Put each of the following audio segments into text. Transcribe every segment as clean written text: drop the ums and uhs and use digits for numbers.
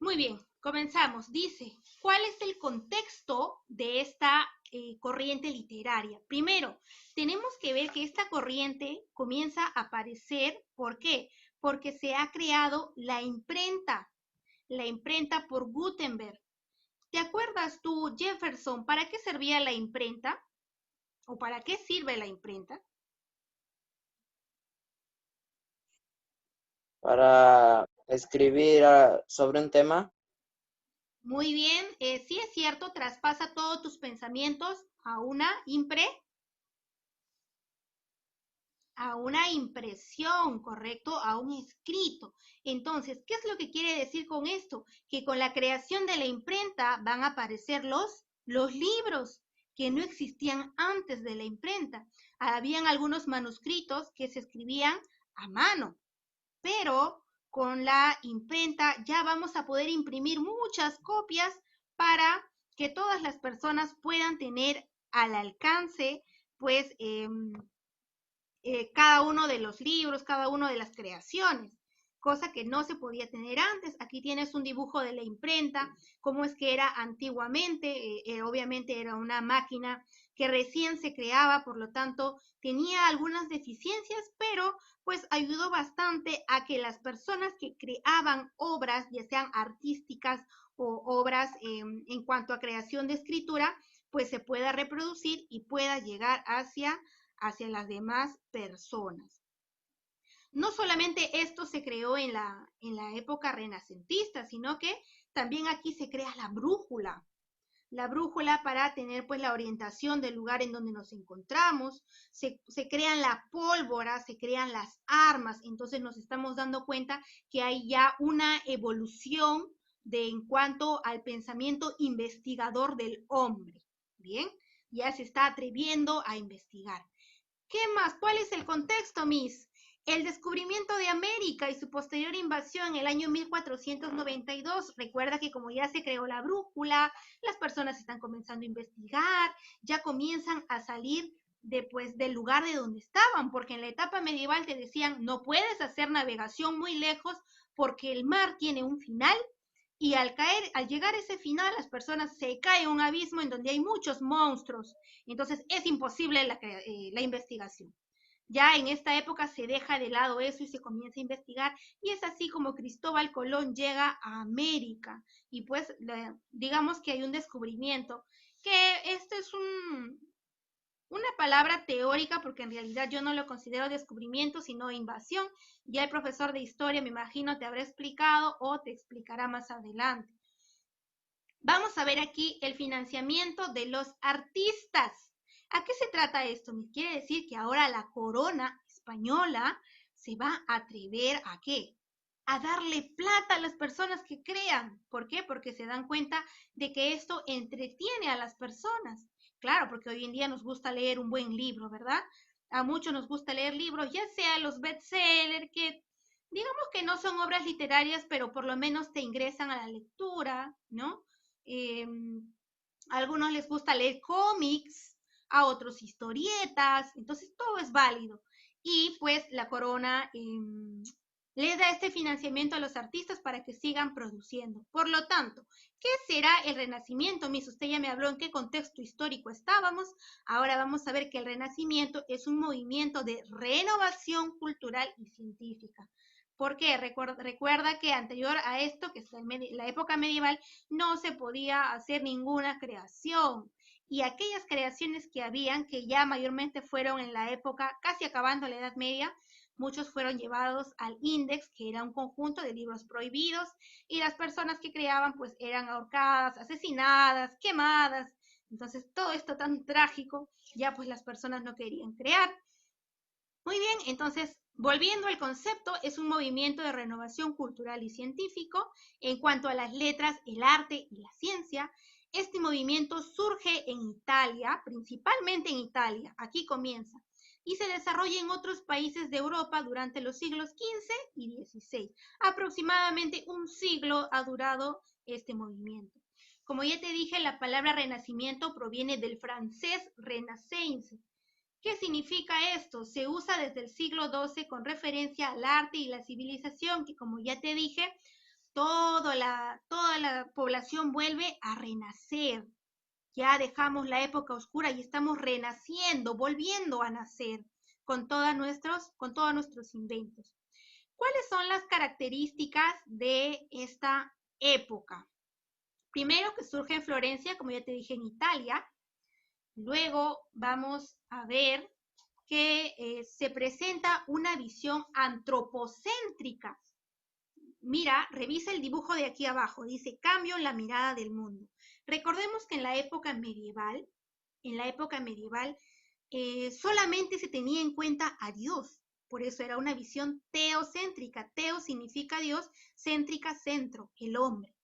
Muy bien, comenzamos. Dice, ¿cuál es el contexto de esta corriente literaria? Primero, tenemos que ver que esta corriente comienza a aparecer, ¿por qué? Porque se ha creado la imprenta por Gutenberg. ¿Te acuerdas tú, Jefferson, para qué servía la imprenta? ¿O para qué sirve la imprenta? Para escribir sobre un tema. Muy bien, sí es cierto, traspasa todos tus pensamientos a una impresión, ¿correcto? A un escrito. Entonces, ¿qué es lo que quiere decir con esto? Que con la creación de la imprenta van a aparecer los libros que no existían antes de la imprenta. Habían algunos manuscritos que se escribían a mano, pero con la imprenta ya vamos a poder imprimir muchas copias para que todas las personas puedan tener al alcance, pues, cada uno de los libros, cada una de las creaciones, cosa que no se podía tener antes. Aquí tienes un dibujo de la imprenta, cómo es que era antiguamente, obviamente era una máquina que recién se creaba, por lo tanto tenía algunas deficiencias, pero pues ayudó bastante a que las personas que creaban obras, ya sean artísticas o obras en cuanto a creación de escritura, pues se pueda reproducir y pueda llegar hacia las demás personas. No solamente esto se creó en la época renacentista, sino que también aquí se crea la brújula para tener pues la orientación del lugar en donde nos encontramos, se crean la pólvora, se crean las armas, entonces nos estamos dando cuenta que hay ya una evolución en cuanto al pensamiento investigador del hombre, ¿bien? Ya se está atreviendo a investigar. ¿Qué más? ¿Cuál es el contexto, Miss? El descubrimiento de América y su posterior invasión en el año 1492. Recuerda que como ya se creó la brújula, las personas están comenzando a investigar, ya comienzan a salir del lugar de donde estaban, porque en la etapa medieval te decían, no puedes hacer navegación muy lejos porque el mar tiene un final y al llegar a ese final, las personas se caen en un abismo en donde hay muchos monstruos. Entonces es imposible la investigación. Ya en esta época se deja de lado eso y se comienza a investigar y es así como Cristóbal Colón llega a América y pues digamos que hay un descubrimiento que este es una palabra teórica porque en realidad yo no lo considero descubrimiento sino invasión. Ya el profesor de historia me imagino te habrá explicado o te explicará más adelante. Vamos a ver aquí el financiamiento de los artistas. ¿A qué se trata esto? Me quiere decir que ahora la corona española se va a atrever a qué? A darle plata a las personas que crean. ¿Por qué? Porque se dan cuenta de que esto entretiene a las personas. Claro, porque hoy en día nos gusta leer un buen libro, ¿verdad? A muchos nos gusta leer libros, ya sea los bestsellers, que digamos que no son obras literarias, pero por lo menos te ingresan a la lectura, ¿no? Eh, a algunos les gusta leer cómics, a otros historietas, entonces todo es válido. Y pues la corona le da este financiamiento a los artistas para que sigan produciendo. Por lo tanto, ¿qué será el Renacimiento? Miss, usted ya me habló en qué contexto histórico estábamos. Ahora vamos a ver que el Renacimiento es un movimiento de renovación cultural y científica. ¿Por qué? Recuerda que anterior a esto, que es la época medieval, no se podía hacer ninguna creación. Y aquellas creaciones que habían, que ya mayormente fueron en la época, casi acabando la Edad Media, muchos fueron llevados al Index, que era un conjunto de libros prohibidos, y las personas que creaban pues eran ahorcadas, asesinadas, quemadas. Entonces todo esto tan trágico, ya pues las personas no querían crear. Muy bien, entonces, volviendo al concepto, es un movimiento de renovación cultural y científico en cuanto a las letras, el arte y la ciencia. Este movimiento surge en Italia, principalmente en Italia, aquí comienza, y se desarrolla en otros países de Europa durante los siglos XV y XVI. Aproximadamente un siglo ha durado este movimiento. Como ya te dije, la palabra renacimiento proviene del francés renaissance. ¿Qué significa esto? Se usa desde el siglo XII con referencia al arte y la civilización, que como ya te dije, toda la población vuelve a renacer. Ya dejamos la época oscura y estamos renaciendo, volviendo a nacer con todos nuestros inventos. ¿Cuáles son las características de esta época? Primero, que surge en Florencia, como ya te dije, en Italia. Luego vamos a ver que se presenta una visión antropocéntrica. Mira, revisa el dibujo de aquí abajo, dice cambio en la mirada del mundo. Recordemos que en la época medieval, solamente se tenía en cuenta a Dios. Por eso era una visión teocéntrica. Teo significa Dios, céntrica, centro, el hombre.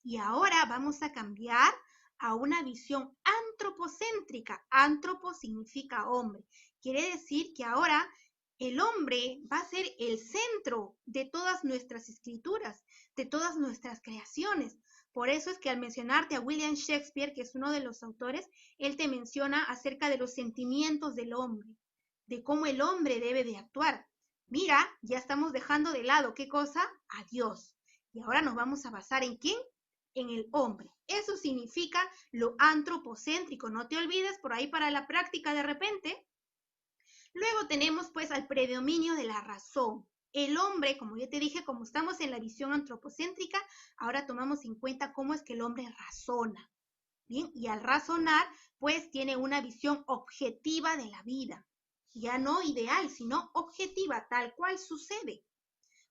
Y ahora vamos a cambiar a una visión antropocéntrica. Antropo significa hombre. Quiere decir que ahora el hombre va a ser el centro de todas nuestras escrituras, de todas nuestras creaciones. Por eso es que al mencionarte a William Shakespeare, que es uno de los autores, él te menciona acerca de los sentimientos del hombre, de cómo el hombre debe de actuar. Mira, ya estamos dejando de lado, ¿qué cosa? A Dios. Y ahora nos vamos a basar ¿en quién? En el hombre. Eso significa lo antropocéntrico. No te olvides por ahí para la práctica de repente. Luego tenemos pues al predominio de la razón. El hombre, como ya te dije, como estamos en la visión antropocéntrica, ahora tomamos en cuenta cómo es que el hombre razona. Bien, y al razonar, pues tiene una visión objetiva de la vida. Ya no ideal, sino objetiva, tal cual sucede.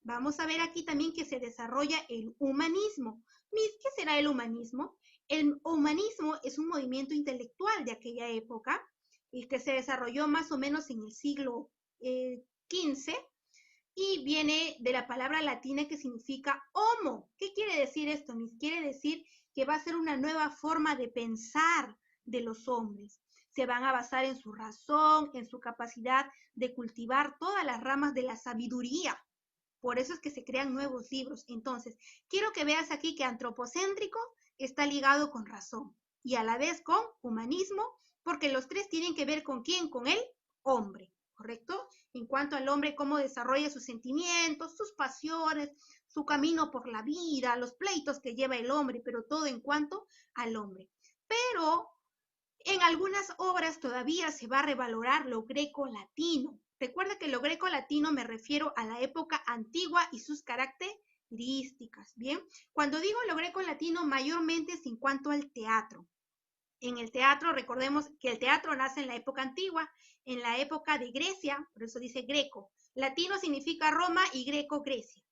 Vamos a ver aquí también que se desarrolla el humanismo. ¿Qué será el humanismo? El humanismo es un movimiento intelectual de aquella época y que se desarrolló más o menos en el siglo XV y viene de la palabra latina que significa homo. ¿Qué quiere decir esto? Quiere decir que va a ser una nueva forma de pensar de los hombres. Se van a basar en su razón, en su capacidad de cultivar todas las ramas de la sabiduría. Por eso es que se crean nuevos libros. Entonces, quiero que veas aquí que antropocéntrico está ligado con razón y a la vez con humanismo, porque los tres tienen que ver con quién, con el hombre, ¿correcto? En cuanto al hombre, cómo desarrolla sus sentimientos, sus pasiones, su camino por la vida, los pleitos que lleva el hombre, pero todo en cuanto al hombre. Pero en algunas obras todavía se va a revalorar lo greco-latino. Recuerda que lo greco-latino me refiero a la época antigua y sus características, ¿bien? Cuando digo lo greco-latino, mayormente es en cuanto al teatro. En el teatro, recordemos que el teatro nace en la época antigua, en la época de Grecia, por eso dice greco. Latino significa Roma y greco, Grecia.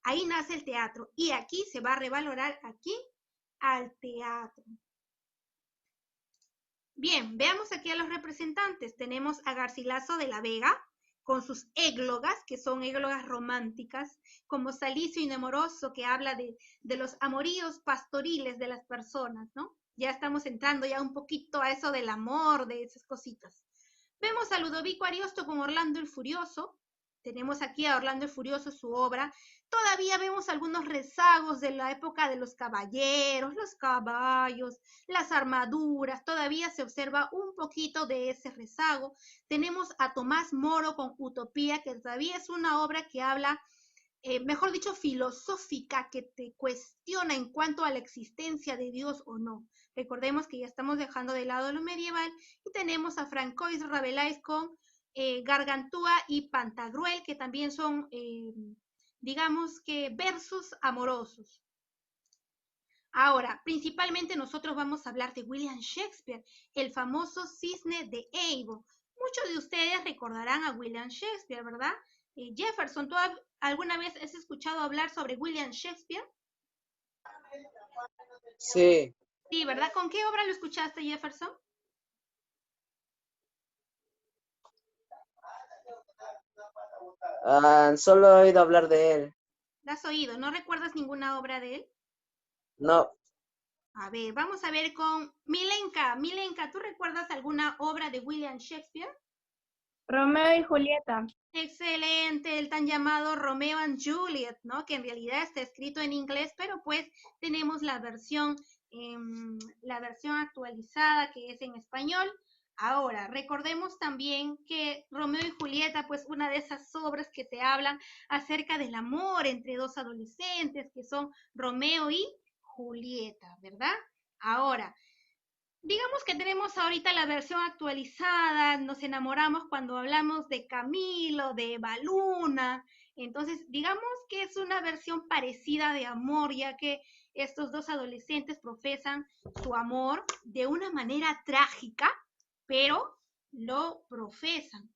Ahí nace el teatro y aquí se va a revalorar aquí al teatro. Bien, veamos aquí a los representantes. Tenemos a Garcilaso de la Vega con sus églogas, que son églogas románticas, como Salicio Inamoroso, que habla de los amoríos pastoriles de las personas, ¿no? Ya estamos entrando ya un poquito a eso del amor, de esas cositas. Vemos a Ludovico Ariosto con Orlando el Furioso. Tenemos aquí a Orlando el Furioso, su obra. Todavía vemos algunos rezagos de la época de los caballeros, los caballos, las armaduras. Todavía se observa un poquito de ese rezago. Tenemos a Tomás Moro con Utopía, que todavía es una obra que habla, mejor dicho, filosófica, que te cuestiona en cuanto a la existencia de Dios o no. Recordemos que ya estamos dejando de lado lo medieval y tenemos a Francois Rabelais con Gargantúa y Pantagruel, que también son, digamos que, versos amorosos. Ahora, principalmente nosotros vamos a hablar de William Shakespeare, el famoso Cisne de Avon. Muchos de ustedes recordarán a William Shakespeare, ¿verdad? Jefferson, ¿tú alguna vez has escuchado hablar sobre William Shakespeare? Sí. Sí, ¿verdad? ¿Con qué obra lo escuchaste, Jefferson? Solo he oído hablar de él. ¿La has oído? ¿No recuerdas ninguna obra de él? No. A ver, vamos a ver con Milenka. Milenka, ¿tú recuerdas alguna obra de William Shakespeare? Romeo y Julieta. Excelente, el tan llamado Romeo and Juliet, ¿no? Que en realidad está escrito en inglés, pero pues tenemos la versión actualizada que es en español. Ahora, recordemos también que Romeo y Julieta, pues una de esas obras que te hablan acerca del amor entre dos adolescentes, que son Romeo y Julieta, ¿verdad? Ahora, digamos que tenemos ahorita la versión actualizada, nos enamoramos cuando hablamos de Camilo, de Eva Luna, entonces digamos que es una versión parecida de amor, ya que estos dos adolescentes profesan su amor de una manera trágica, pero lo profesan.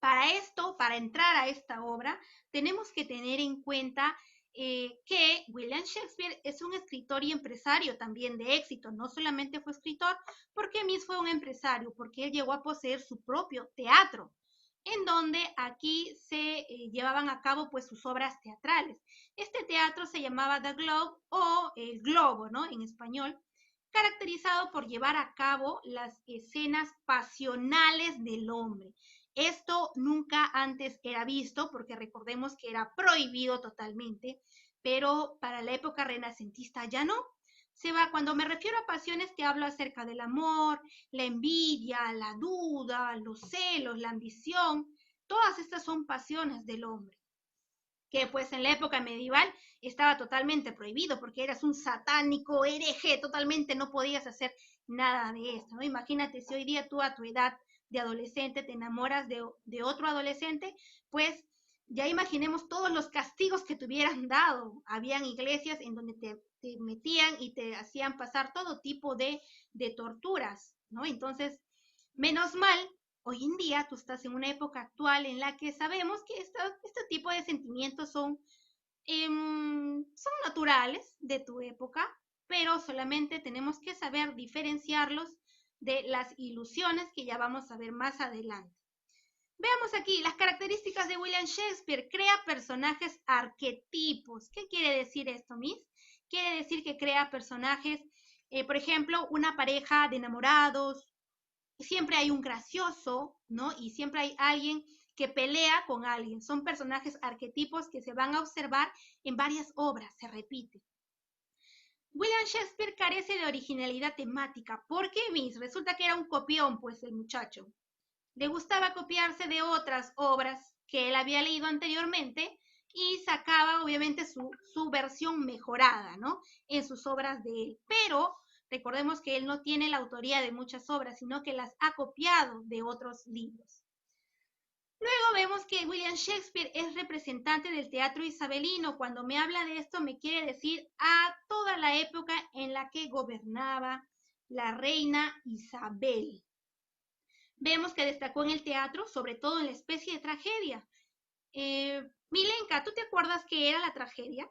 Para esto, para entrar a esta obra, tenemos que tener en cuenta que William Shakespeare es un escritor y empresario también de éxito. No solamente fue escritor, porque Miss fue un empresario, porque él llegó a poseer su propio teatro, en donde aquí se llevaban a cabo pues sus obras teatrales. Este teatro se llamaba The Globe o El Globo, ¿no? En español, caracterizado por llevar a cabo las escenas pasionales del hombre. Esto nunca antes era visto, porque recordemos que era prohibido totalmente, pero para la época renacentista ya no. Cuando me refiero a pasiones, te hablo acerca del amor, la envidia, la duda, los celos, la ambición. Todas estas son pasiones del hombre, que pues en la época medieval estaba totalmente prohibido, porque eras un satánico, hereje, totalmente no podías hacer nada de esto, ¿no? Imagínate si hoy día tú a tu edad de adolescente te enamoras de otro adolescente, pues ya imaginemos todos los castigos que te hubieran dado. Habían iglesias en donde te metían y te hacían pasar todo tipo de torturas, ¿no? Entonces, menos mal, hoy en día tú estás en una época actual en la que sabemos que este tipo de sentimientos son naturales de tu época, pero solamente tenemos que saber diferenciarlos de las ilusiones que ya vamos a ver más adelante. Veamos aquí las características de William Shakespeare. Crea personajes arquetipos. ¿Qué quiere decir esto, Miss? Quiere decir que crea personajes, por ejemplo, una pareja de enamorados. Siempre hay un gracioso, ¿no? Y siempre hay alguien que pelea con alguien. Son personajes arquetipos que se van a observar en varias obras, se repite. William Shakespeare carece de originalidad temática. ¿Por qué, Miss? Resulta que era un copión, pues, el muchacho. Le gustaba copiarse de otras obras que él había leído anteriormente y sacaba, obviamente, su versión mejorada, ¿no? En sus obras de él. Pero recordemos que él no tiene la autoría de muchas obras, sino que las ha copiado de otros libros. Luego vemos que William Shakespeare es representante del teatro isabelino. Cuando me habla de esto, me quiere decir a toda la época en la que gobernaba la reina Isabel. Vemos que destacó en el teatro, sobre todo en la especie de tragedia. Milenka, ¿tú te acuerdas qué era la tragedia?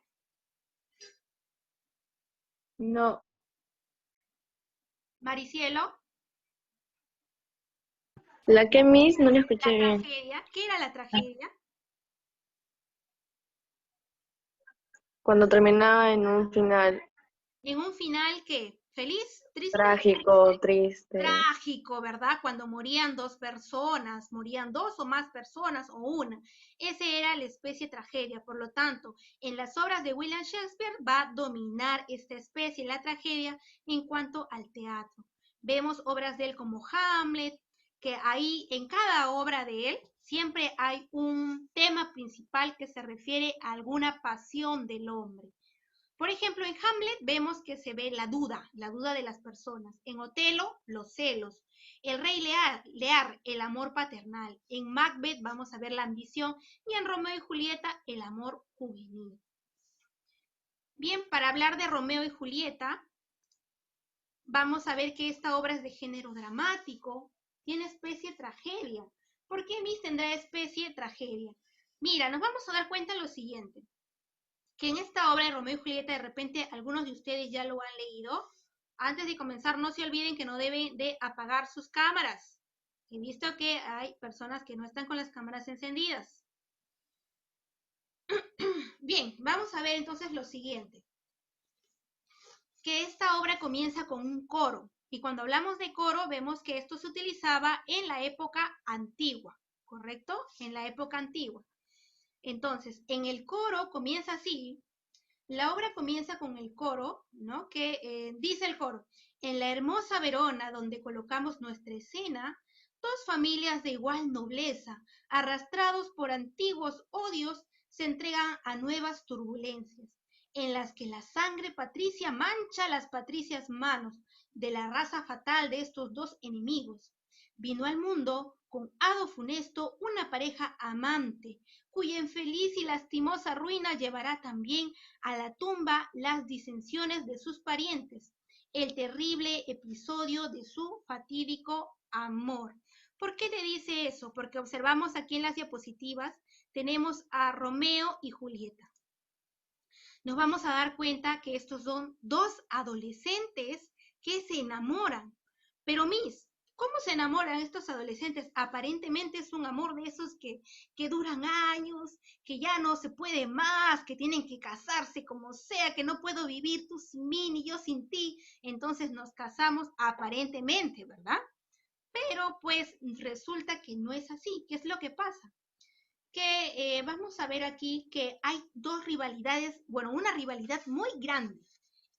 No, Maricielo, la que Miss no la escuché la bien. tragedia. ¿Qué era la tragedia? Cuando terminaba en un final En un final que feliz, triste, trágico, triste. trágico, ¿verdad? Cuando morían dos personas, morían dos o más personas o una. Ese era la especie tragedia. Por lo tanto, en las obras de William Shakespeare va a dominar esta especie, la tragedia, en cuanto al teatro. Vemos obras de él como Hamlet, que ahí en cada obra de él siempre hay un tema principal que se refiere a alguna pasión del hombre. Por ejemplo, en Hamlet vemos que se ve la duda de las personas. En Otelo, los celos. El rey Lear, el amor paternal. En Macbeth vamos a ver la ambición. Y en Romeo y Julieta, el amor juvenil. Bien, para hablar de Romeo y Julieta, vamos a ver que esta obra es de género dramático. Tiene especie tragedia. ¿Por qué Miss tendrá especie tragedia? Mira, nos vamos a dar cuenta de lo siguiente, que en esta obra de Romeo y Julieta, de repente algunos de ustedes ya lo han leído. Antes de comenzar, no se olviden que no deben de apagar sus cámaras. He visto que hay personas que no están con las cámaras encendidas. Bien, vamos a ver entonces lo siguiente. Que esta obra comienza con un coro. Y cuando hablamos de coro, vemos que esto se utilizaba en la época antigua, ¿correcto? En la época antigua. Entonces, en el coro comienza así: La obra comienza con el coro, ¿no? Que dice el coro: en la hermosa Verona, donde colocamos nuestra escena, dos familias de igual nobleza, arrastrados por antiguos odios, se entregan a nuevas turbulencias, en las que la sangre patricia mancha las patricias manos de la raza fatal de estos dos enemigos. Vino al mundo con hado funesto una pareja amante, cuya infeliz y lastimosa ruina llevará también a la tumba las disensiones de sus parientes, el terrible episodio de su fatídico amor. ¿Por qué te dice eso? Porque observamos aquí en las diapositivas, tenemos a Romeo y Julieta. Nos vamos a dar cuenta que estos son dos adolescentes que se enamoran. Pero Miss, ¿cómo se enamoran estos adolescentes? Aparentemente es un amor de esos que duran años, que ya no se puede más, que tienen que casarse como sea, que no puedo vivir tú sin mí ni yo sin ti. Entonces nos casamos aparentemente, ¿verdad? Pero pues resulta que no es así. ¿Qué es lo que pasa? Que vamos a ver aquí que hay dos rivalidades, bueno, una rivalidad muy grande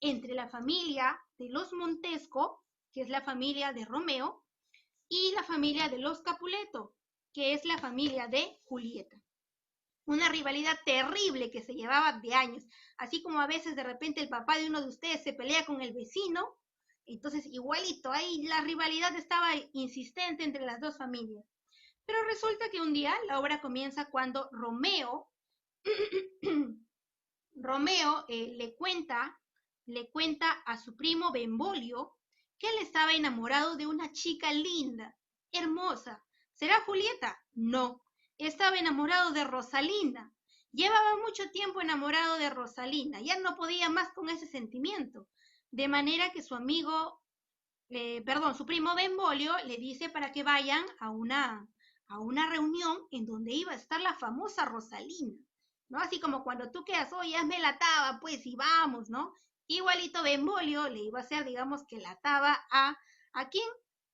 entre la familia de los Montesco, que es la familia de Romeo, y la familia de los Capuleto, que es la familia de Julieta. Una rivalidad terrible que se llevaba de años, así como a veces de repente el papá de uno de ustedes se pelea con el vecino, entonces igualito, ahí la rivalidad estaba insistente entre las dos familias. Pero resulta que un día la obra comienza cuando Romeo, le cuenta a su primo Benvolio que él estaba enamorado de una chica linda, hermosa. ¿Será Julieta? No, estaba enamorado de Rosalinda. Llevaba mucho tiempo enamorado de Rosalinda, ya no podía más con ese sentimiento. De manera que su amigo, su primo Benvolio le dice para que vayan a una reunión en donde iba a estar la famosa Rosalinda, ¿no? Así como cuando tú quedas, oye, hazme la taba, pues, y vamos, ¿no? Igualito Benvolio le iba a hacer, digamos, que la taba ¿a quién?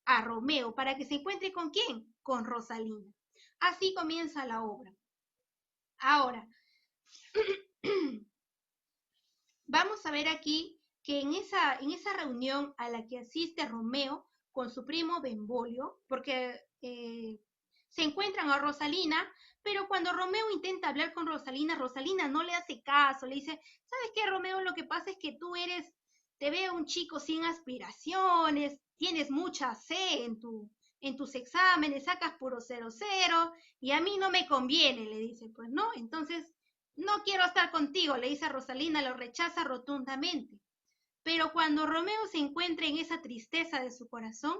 A Romeo, para que se encuentre ¿con quién? Con Rosalinda. Así comienza la obra. Ahora, vamos a ver aquí que en esa reunión a la que asiste Romeo con su primo Benvolio, porque se encuentran a Rosalina, pero cuando Romeo intenta hablar con Rosalina, Rosalina no le hace caso, le dice, ¿sabes qué, Romeo? Lo que pasa es que te veo un chico sin aspiraciones, tienes mucha C en tus exámenes, sacas puro 0,0, y a mí no me conviene, le dice, pues no, entonces no quiero estar contigo, le dice a Rosalina, lo rechaza rotundamente. Pero cuando Romeo se encuentra en esa tristeza de su corazón,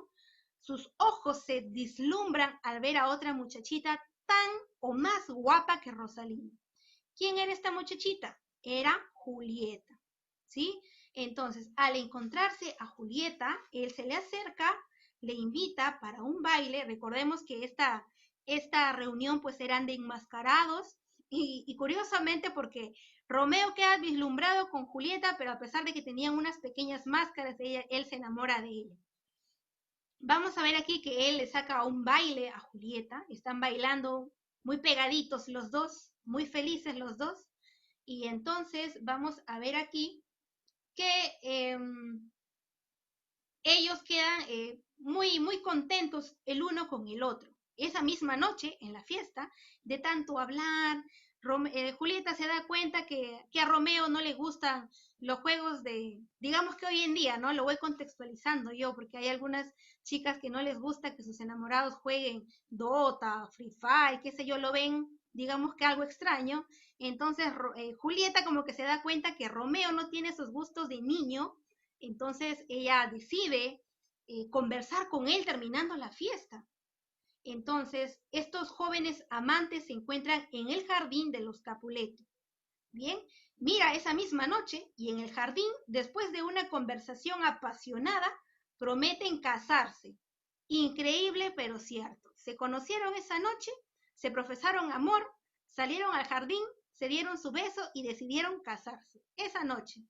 sus ojos se deslumbran al ver a otra muchachita tan o más guapa que Rosalina. ¿Quién era esta muchachita? Era Julieta, ¿sí? Entonces, al encontrarse a Julieta, él se le acerca, le invita para un baile. Recordemos que esta reunión pues eran de enmascarados y curiosamente porque Romeo queda vislumbrado con Julieta, pero a pesar de que tenían unas pequeñas máscaras de ella, él se enamora de ella. Vamos a ver aquí que él le saca un baile a Julieta, están bailando muy pegaditos los dos, muy felices los dos, y entonces vamos a ver aquí que ellos quedan muy contentos el uno con el otro. Esa misma noche, en la fiesta, de tanto hablar, Julieta se da cuenta que a Romeo no le gustan los juegos digamos que hoy en día, ¿no? Lo voy contextualizando yo, porque hay algunas chicas que no les gusta que sus enamorados jueguen Dota, Free Fire, qué sé yo, lo ven, digamos que algo extraño. Entonces, Julieta como que se da cuenta que Romeo no tiene esos gustos de niño, entonces ella decide conversar con él terminando la fiesta. Entonces, estos jóvenes amantes se encuentran en el jardín de los Capuleto. Bien, mira, esa misma noche y en el jardín, después de una conversación apasionada, prometen casarse. Increíble, pero cierto. Se conocieron esa noche, se profesaron amor, salieron al jardín, se dieron su beso y decidieron casarse. Esa noche.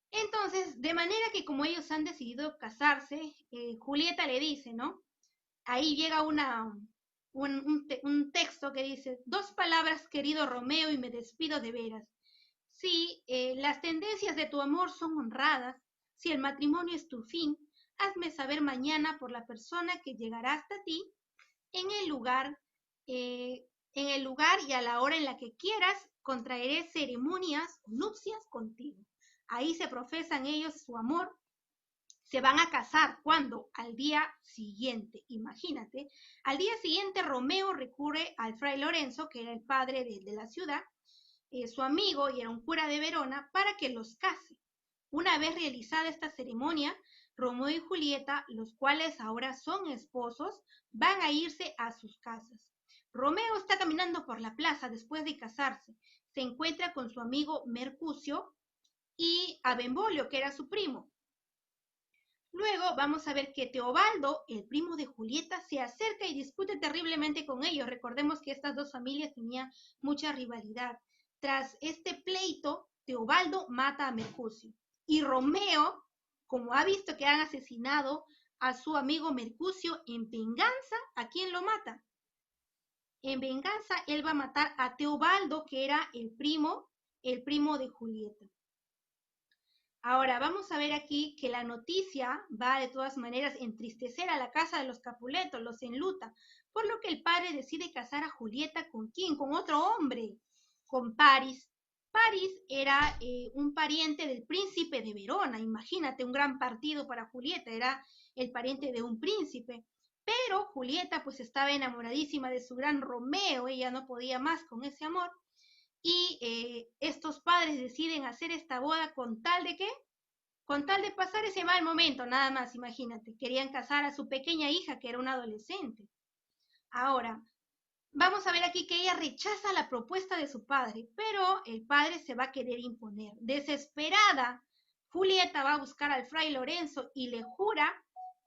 Entonces, de manera que como ellos han decidido casarse, Julieta le dice, ¿no? Ahí llega un texto que dice, 2 palabras, querido Romeo, y me despido de veras. Si las tendencias de tu amor son honradas, si el matrimonio es tu fin, hazme saber mañana por la persona que llegará hasta ti en el lugar, y a la hora en la que quieras, contraeré ceremonias o nupcias contigo. Ahí se profesan ellos su amor. Se van a casar. ¿Cuándo? Al día siguiente. Imagínate. Al día siguiente Romeo recurre al fray Lorenzo, que era el padre de la ciudad, su amigo y era un cura de Verona, para que los case. Una vez realizada esta ceremonia, Romeo y Julieta, los cuales ahora son esposos, van a irse a sus casas. Romeo está caminando por la plaza después de casarse. Se encuentra con su amigo Mercucio y a Benvolio, que era su primo. Luego vamos a ver que Teobaldo, el primo de Julieta, se acerca y discute terriblemente con ellos. Recordemos que estas dos familias tenían mucha rivalidad. Tras este pleito, Teobaldo mata a Mercucio. Y Romeo, como ha visto que han asesinado a su amigo Mercucio, en venganza, ¿a quién lo mata? En venganza, él va a matar a Teobaldo, que era el primo de Julieta. Ahora, vamos a ver aquí que la noticia va de todas maneras a entristecer a la casa de los Capuletos, los enluta, por lo que el padre decide casar a Julieta ¿con quién? Con otro hombre, con Paris. Paris era un pariente del príncipe de Verona, imagínate, un gran partido para Julieta, era el pariente de un príncipe. Pero Julieta pues estaba enamoradísima de su gran Romeo, ella no podía más con ese amor. Y estos padres deciden hacer esta boda con tal de ¿qué? Con tal de pasar ese mal momento, nada más, imagínate. Querían casar a su pequeña hija, que era una adolescente. Ahora, vamos a ver aquí que ella rechaza la propuesta de su padre, pero el padre se va a querer imponer. Desesperada, Julieta va a buscar al fray Lorenzo y le jura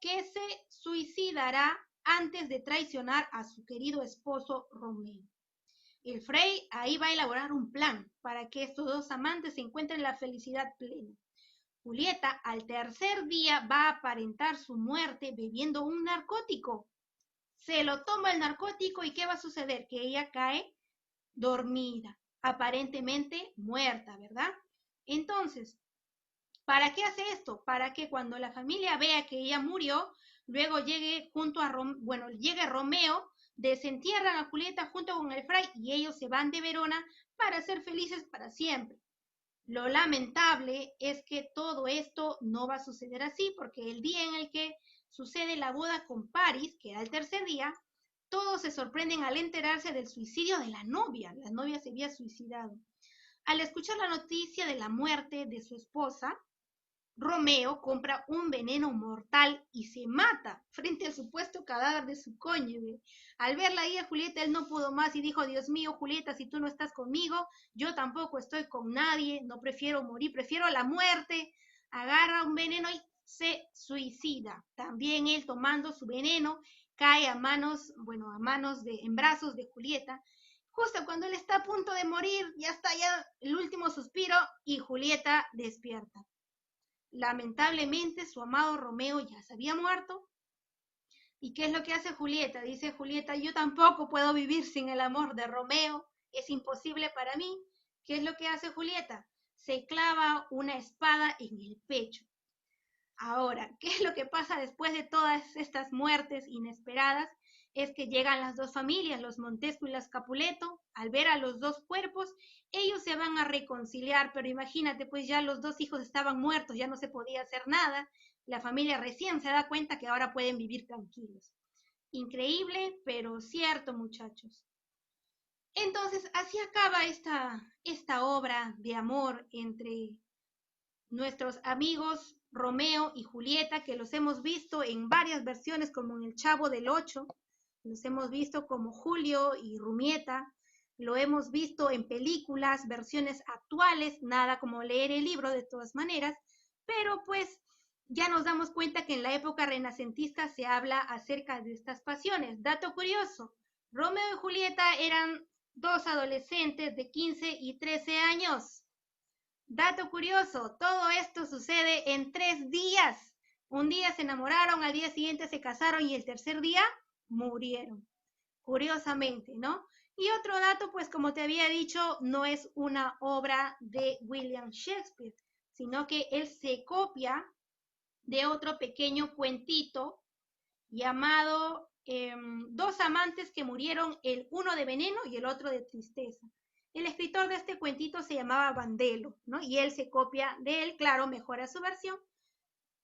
que se suicidará antes de traicionar a su querido esposo Romeo. El fray ahí va a elaborar un plan para que estos dos amantes se encuentren la felicidad plena. Julieta al tercer día va a aparentar su muerte bebiendo un narcótico. Se lo toma el narcótico y ¿qué va a suceder? Que ella cae dormida, aparentemente muerta, ¿verdad? Entonces, ¿para qué hace esto? Para que cuando la familia vea que ella murió, luego llegue llegue Romeo, desentierran a Julieta junto con el fray y ellos se van de Verona para ser felices para siempre. Lo lamentable es que todo esto no va a suceder así, porque el día en el que sucede la boda con Paris, que era el tercer día, todos se sorprenden al enterarse del suicidio de la novia. La novia se había suicidado. Al escuchar la noticia de la muerte de su esposa, Romeo compra un veneno mortal y se mata frente al supuesto cadáver de su cónyuge. Al verla ahí a Julieta, él no pudo más y dijo, Dios mío, Julieta, si tú no estás conmigo, yo tampoco estoy con nadie, no prefiero morir, prefiero la muerte. Agarra un veneno y se suicida. También él tomando su veneno cae en brazos de Julieta. Justo cuando él está a punto de morir, ya está ya el último suspiro y Julieta despierta. Lamentablemente su amado Romeo ya se había muerto. ¿Y qué es lo que hace Julieta? Dice Julieta, yo tampoco puedo vivir sin el amor de Romeo, es imposible para mí. ¿Qué es lo que hace Julieta? Se clava una espada en el pecho. Ahora, ¿qué es lo que pasa después de todas estas muertes inesperadas? Es que llegan las dos familias, los Montesco y los Capuleto, al ver a los dos cuerpos, ellos se van a reconciliar, pero imagínate, pues ya los dos hijos estaban muertos, ya no se podía hacer nada, la familia recién se da cuenta que ahora pueden vivir tranquilos. Increíble, pero cierto, muchachos. Entonces, así acaba esta obra de amor entre nuestros amigos Romeo y Julieta, que los hemos visto en varias versiones, como en El Chavo del Ocho, los hemos visto como Julio y Rumieta, lo hemos visto en películas, versiones actuales, nada como leer el libro de todas maneras, pero pues ya nos damos cuenta que en la época renacentista se habla acerca de estas pasiones. Dato curioso, Romeo y Julieta eran dos adolescentes de 15 y 13 años. Dato curioso, todo esto sucede en 3 días. Un día se enamoraron, al día siguiente se casaron y el tercer día murieron. Curiosamente, ¿no? Y otro dato, pues como te había dicho, no es una obra de William Shakespeare, sino que él se copia de otro pequeño cuentito llamado Dos amantes que murieron, el uno de veneno y el otro de tristeza. El escritor de este cuentito se llamaba Bandello, ¿no? Y él se copia de él, claro, mejora su versión,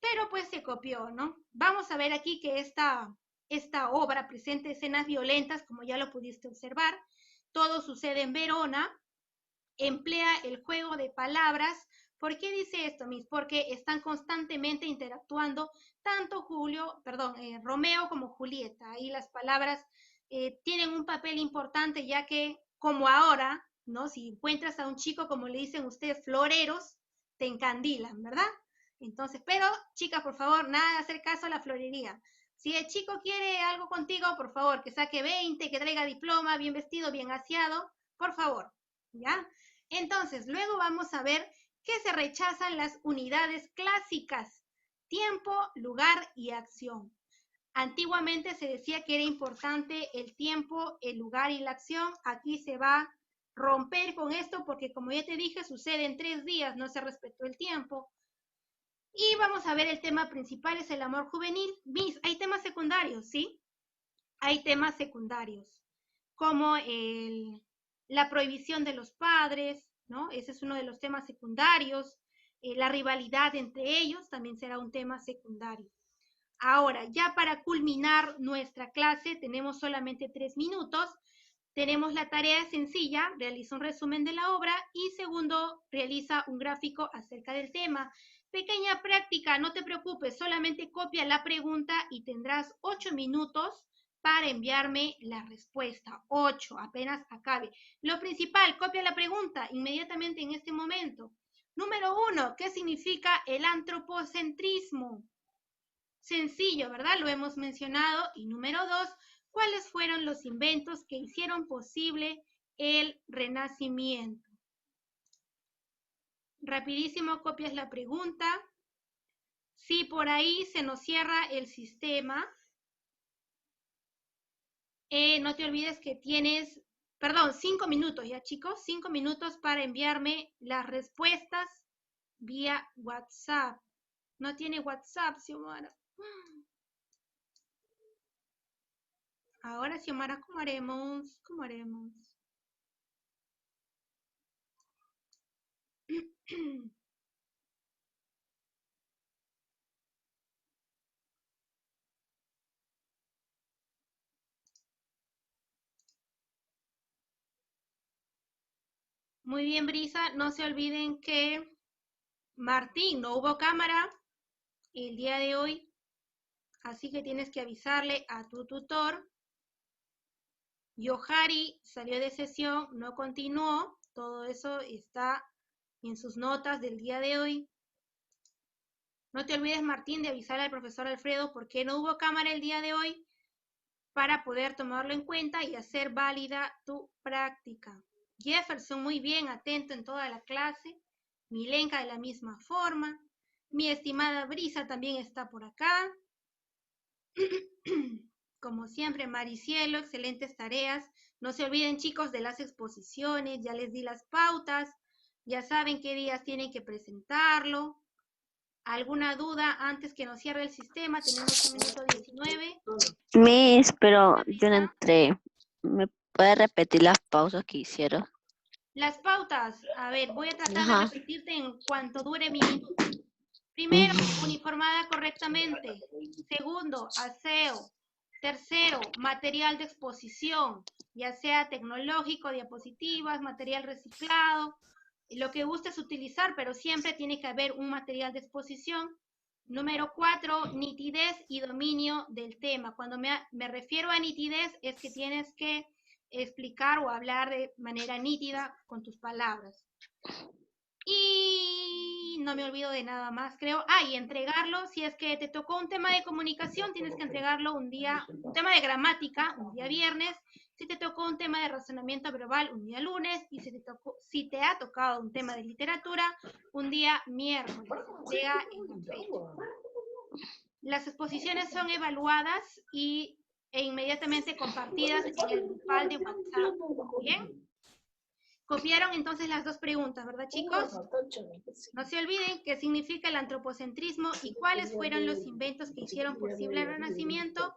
pero pues se copió, ¿no? Vamos a ver aquí que esta obra presenta escenas violentas, como ya lo pudiste observar. Todo sucede en Verona, emplea el juego de palabras. ¿Por qué dice esto, Miss? Porque están constantemente interactuando tanto Romeo como Julieta. Y las palabras tienen un papel importante, ya que como ahora, ¿no? Si encuentras a un chico, como le dicen ustedes, floreros, te encandilan, ¿verdad? Entonces, pero, chicas, por favor, nada de hacer caso a la florería. Si el chico quiere algo contigo, por favor, que saque 20, que traiga diploma, bien vestido, bien aseado, por favor, ¿ya? Entonces, luego vamos a ver que se rechazan las unidades clásicas: tiempo, lugar y acción. Antiguamente se decía que era importante el tiempo, el lugar y la acción. Aquí se va a romper con esto porque, como ya te dije, sucede en 3 días, no se respetó el tiempo. Y vamos a ver el tema principal, es el amor juvenil. Miss, hay temas secundarios, ¿sí? Hay temas secundarios, como la prohibición de los padres, ¿no? Ese es uno de los temas secundarios. La rivalidad entre ellos también será un tema secundario. Ahora, ya para culminar nuestra clase, tenemos solamente 3 minutos. Tenemos la tarea sencilla: realiza un resumen de la obra, y segundo, realiza un gráfico acerca del tema. Pequeña práctica, no te preocupes, solamente copia la pregunta y tendrás 8 minutos para enviarme la respuesta. 8, apenas acabe. Lo principal, copia la pregunta inmediatamente en este momento. Número 1, ¿qué significa el antropocentrismo? Sencillo, ¿verdad? Lo hemos mencionado. Y número 2, ¿cuáles fueron los inventos que hicieron posible el Renacimiento? Rapidísimo, copias la pregunta. Si por ahí se nos cierra el sistema, no te olvides que tienes, 5 minutos ya, chicos, 5 minutos para enviarme las respuestas vía WhatsApp. No tiene WhatsApp, Xiomara. Ahora, Xiomara, ¿cómo haremos? ¿Cómo haremos? Muy bien, Brisa, no se olviden que Martín, no hubo cámara el día de hoy, así que tienes que avisarle a tu tutor. Yohari salió de sesión, no continuó, todo eso está en sus notas del día de hoy. No te olvides, Martín, de avisar al profesor Alfredo porque no hubo cámara el día de hoy, para poder tomarlo en cuenta y hacer válida tu práctica. Jefferson, muy bien, atento en toda la clase. Milenka, de la misma forma. Mi estimada Brisa también está por acá. Como siempre, Maricielo, excelentes tareas. No se olviden, chicos, de las exposiciones. Ya les di las pautas. Ya saben qué días tienen que presentarlo. ¿Alguna duda antes que nos cierre el sistema? Tenemos 1:19. Miss, pero yo no entré. ¿Me puede repetir las pausas que hicieron? Las pautas, a ver, voy a tratar de Ajá. repetirte en cuanto dure mi minuto. Primero, uniformada correctamente. Segundo, aseo. Tercero, material de exposición, ya sea tecnológico, diapositivas, material reciclado, lo que gustes utilizar, pero siempre tiene que haber un material de exposición. Número 4, nitidez y dominio del tema. Cuando me refiero a nitidez, es que tienes que explicar o hablar de manera nítida con tus palabras. Y no me olvido de nada más, creo. Y entregarlo, si es que te tocó un tema de comunicación, tienes que entregarlo un tema de gramática, un día viernes. Si te tocó un tema de razonamiento verbal, un día lunes. Y si te ha tocado un tema de literatura, un día miércoles. Entrega en la fecha. Las exposiciones son evaluadas y e inmediatamente compartidas en el grupal de WhatsApp. ¿Bien? Copiaron entonces las dos preguntas, ¿verdad, chicos? No se olviden qué significa el antropocentrismo y cuáles fueron los inventos que hicieron posible el Renacimiento